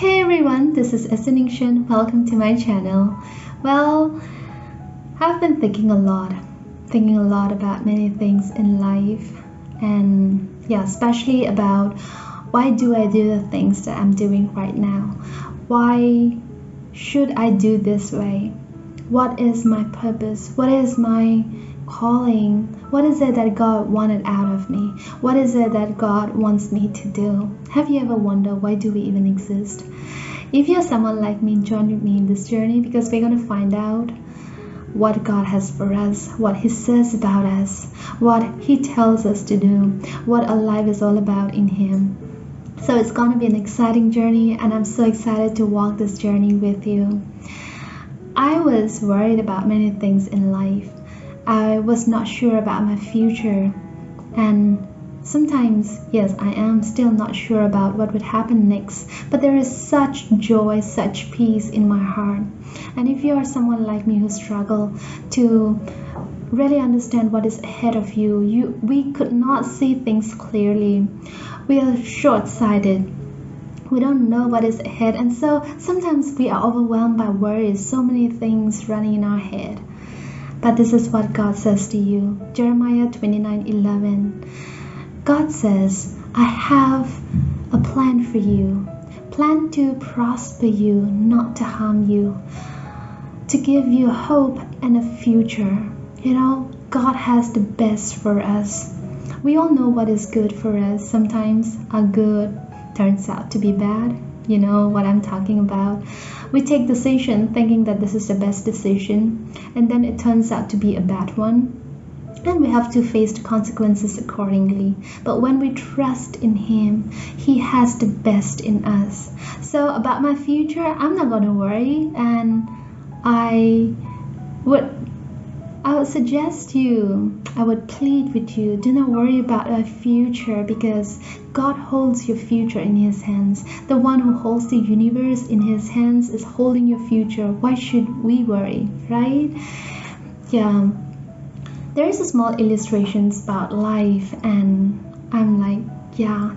Hey everyone, this is Ning. Welcome to my channel. Well, I've been thinking a lot about many things in life, and especially about why do I do the things that I'm doing right now? Why should I do this way? What is my purpose? What is my calling? What is it that God wanted out of me? What is it that God wants me to do? Have you ever wondered why do we even exist? If you're someone like me, join with me in this journey because we're going to find out what God has for us, what He says about us, what He tells us to do, what our life is all about in Him. So it's going to be an exciting journey, and I'm so excited to walk this journey with you. I was worried about many things in life. I was not sure about my future, and sometimes, yes, I am still not sure about what would happen next, but there is such joy, such peace in my heart. And if you are someone like me who struggle to really understand what is ahead of you, we could not see things clearly. We are short-sighted. We don't know what is ahead, and so sometimes we are overwhelmed by worries, so many things running in our head. But this is what God says to you. Jeremiah 29:11. God says, I have a plan for you, plan to prosper you, not to harm you, to give you hope and a future. God has the best for us. We all know what is good for us. Sometimes our good turns out to be bad. You know what I'm talking about. We take decision thinking that this is the best decision, and then it turns out to be a bad one. And we have to face the consequences accordingly. But when we trust in Him, He has the best in us. So about my future, I'm not going to worry, and I would suggest you, I would plead with you, do not worry about our future, because God holds your future in His hands. The one who holds the universe in His hands is holding your future. Why should we worry, right? Yeah. There is a small illustrations about life, and I'm like,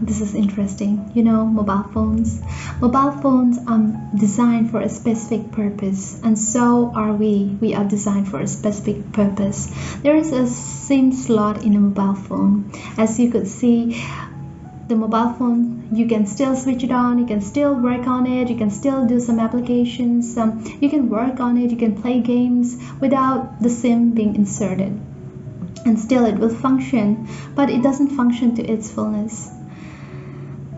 this is interesting. Mobile phones. Mobile phones are designed for a specific purpose, and so are we. We are designed for a specific purpose. There is a SIM slot in a mobile phone. As you could see, the mobile phone, you can still switch it on, you can still work on it, you can still do some applications, you can work on it, you can play games without the SIM being inserted. And still it will function, but it doesn't function to its fullness.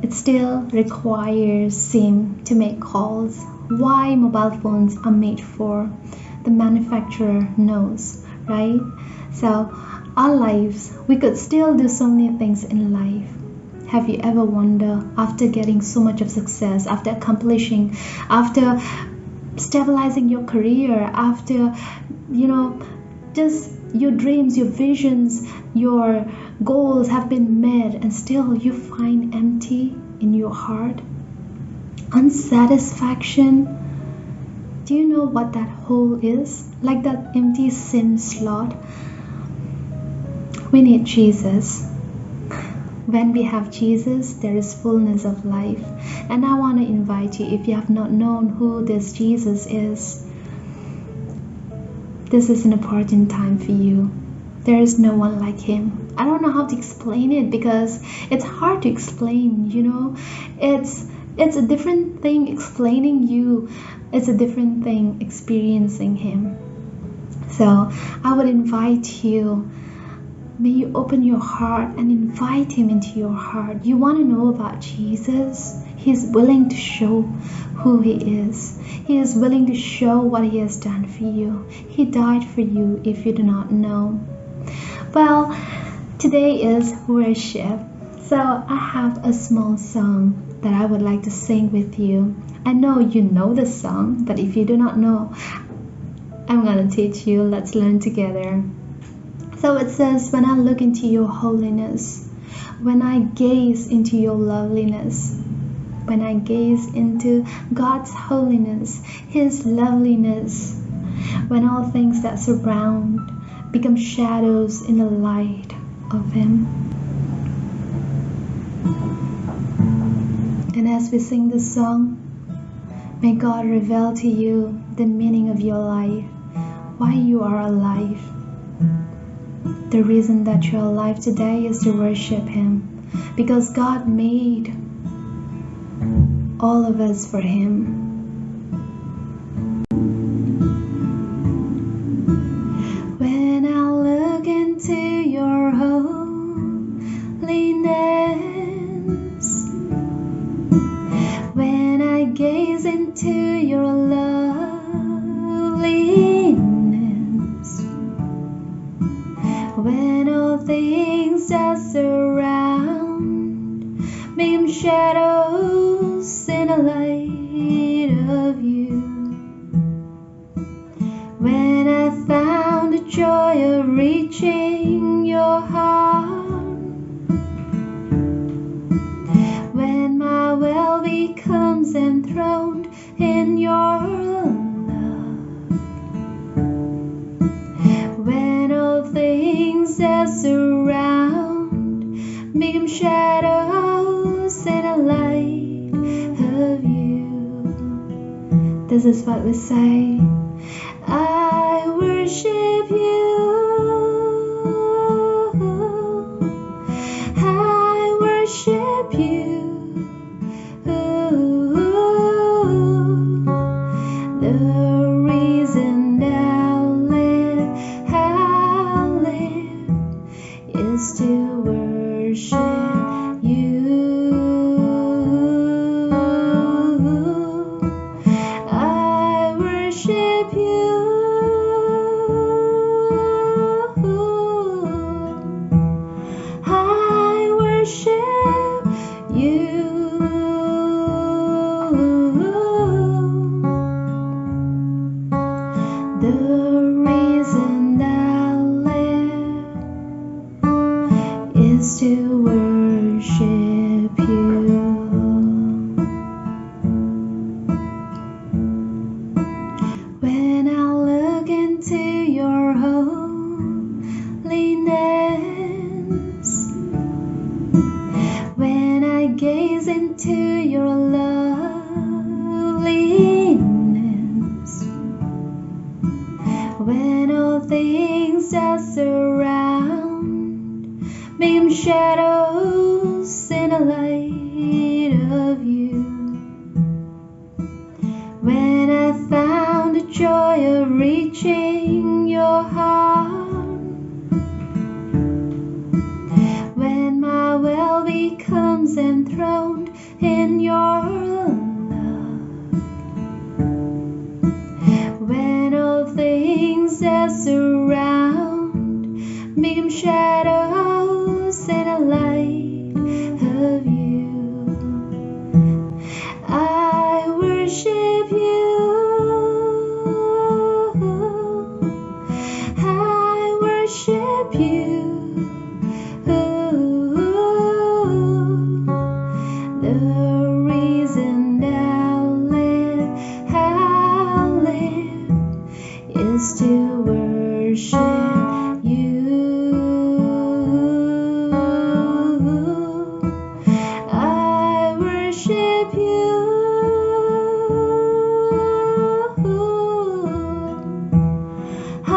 It still requires SIM to make calls. Why mobile phones are made for, the manufacturer knows, right? So our lives, we could still do so many things in life. Have you ever wondered, after getting so much of success, after accomplishing, after stabilizing your career, after just your dreams, your visions, your goals have been met, and still you find empty in your heart, unsatisfaction? Do you know what that hole is? Like that empty SIM slot. We need Jesus. When we have Jesus, there is fullness of life. And I want to invite you, if you have not known who this Jesus is, this is an important time for you. There is no one like Him. I don't know how to explain it because it's hard to explain, It's a different thing explaining you. It's a different thing experiencing Him. So I would invite you, may you open your heart and invite Him into your heart. You want to know about Jesus? He's willing to show who He is. He is willing to show what He has done for you. He died for you if you do not know. Well, today is worship. So I have a small song that I would like to sing with you. I know you know the song, but if you do not know, I'm going to teach you. Let's learn together. So it says, when I look into your holiness, when I gaze into your loveliness, when I gaze into God's holiness, His loveliness, when all things that surround become shadows in the light of Him. And as we sing this song, May God reveal to you the meaning of your life, why you are alive. The reason that you're alive today is to worship Him, because God made all of us for Him. When I look into your holiness, when I gaze into your loveliness, when all things that surround become shadows in the light of you, when I found the joy of reaching your heart, when my will becomes enthroned in your love, when all things that surround become shadows in the light of you. This is what we say. I worship you. I worship you. The reason I'll live is to worship you. I worship you. I worship you. The reason I live is to worship you. When I look into your holiness, when I gaze into your loveliness, when all things that surround become shadows in the light of you, when I found the joy of reaching your heart, when my will becomes enthroned in your love, when all things that surround become shadows in the light of you, I worship you. I worship you. The reason I'll live is to worship you. I worship you. I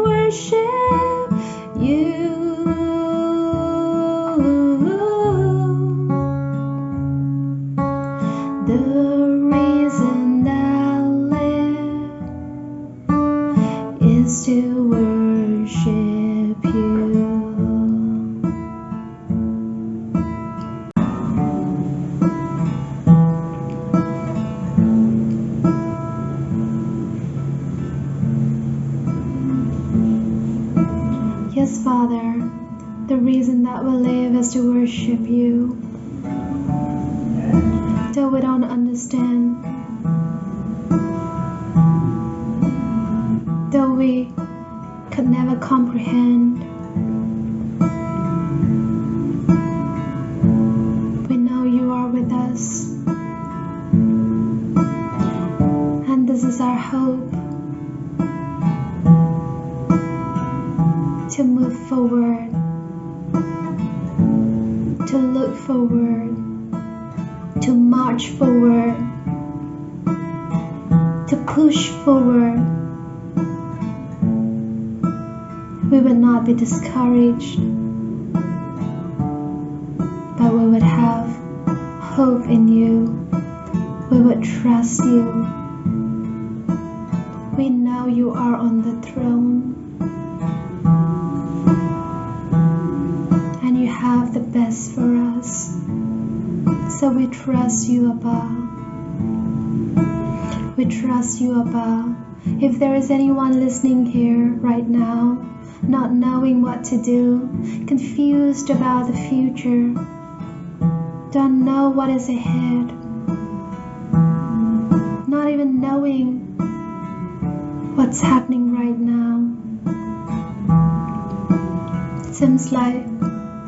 worship you. The reason I live is to worship you. Yes, Father, the reason that we live is to worship you. Though we don't understand, though we could never comprehend, we know you are with us, and this is our hope, to move forward, to look forward, to march forward, push forward. We would not be discouraged, but we would have hope in you. We would trust you. We know you are on the throne, and you have the best for us. So we trust you, Abba. We trust you, Abba. If there is anyone listening here right now, not knowing what to do, confused about the future, don't know what is ahead, not even knowing what's happening right now, it seems like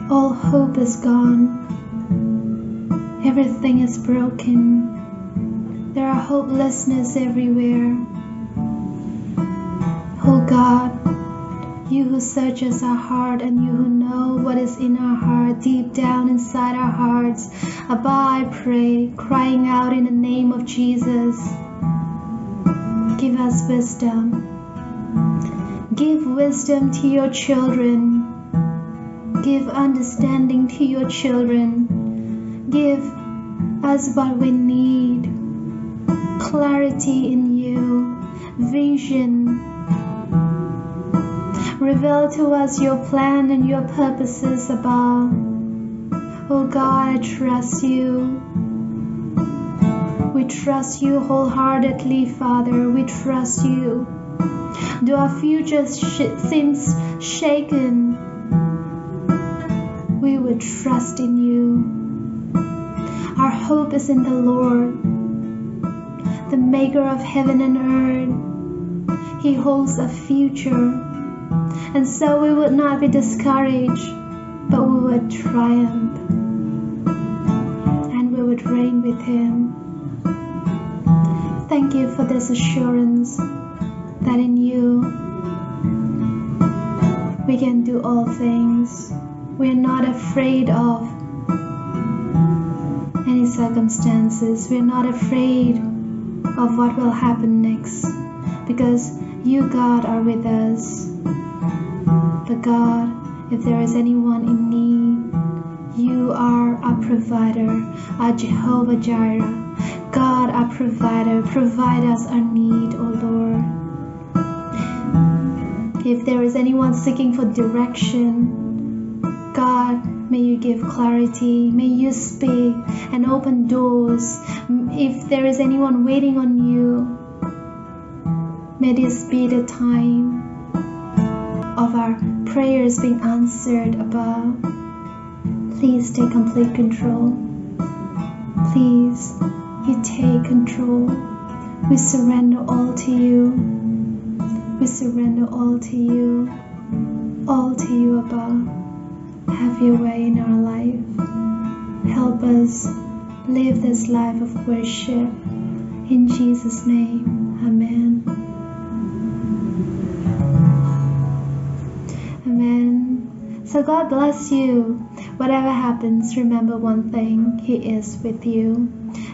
all hope is gone. Everything is broken. There are hopelessness everywhere. Oh God, you who searches our heart and you who know what is in our heart, deep down inside our hearts, Abba, I pray, crying out in the name of Jesus, give us wisdom. Give wisdom to your children. Give understanding to your children. Give us what we need. Clarity in you. Vision. Reveal to us your plan and your purposes, Abba. Oh God, I trust you. We trust you wholeheartedly, Father. We trust you. Though our future seems shaken, we will trust in you. Our hope is in the Lord, the maker of heaven and earth. He holds a future. And so we would not be discouraged, but we would triumph. And we would reign with him. Thank you for this assurance that in you we can do all things. We are not afraid of any circumstances. We are not afraid of what will happen next, because you, God, are with us. But God, if there is anyone in need, you are our provider, our Jehovah Jireh. God, our provider, provide us our need, O Lord. If there is anyone seeking for direction, God, may you give clarity. May you speak and open doors. If there is anyone waiting on you, may this be the time of our prayers being answered, Abba. Please take complete control. Please, you take control. We surrender all to you. We surrender all to you. All to you, Abba. Have your way in our life. Help us live this life of worship. In Jesus' name, amen. Amen. So God bless you. Whatever happens, remember one thing. He is with you.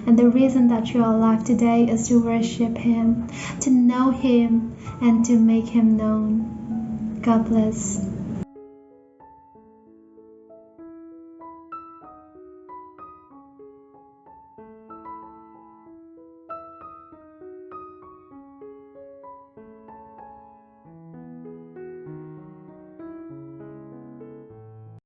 And the reason that you are alive today is to worship him, to know him, and to make him known. God bless.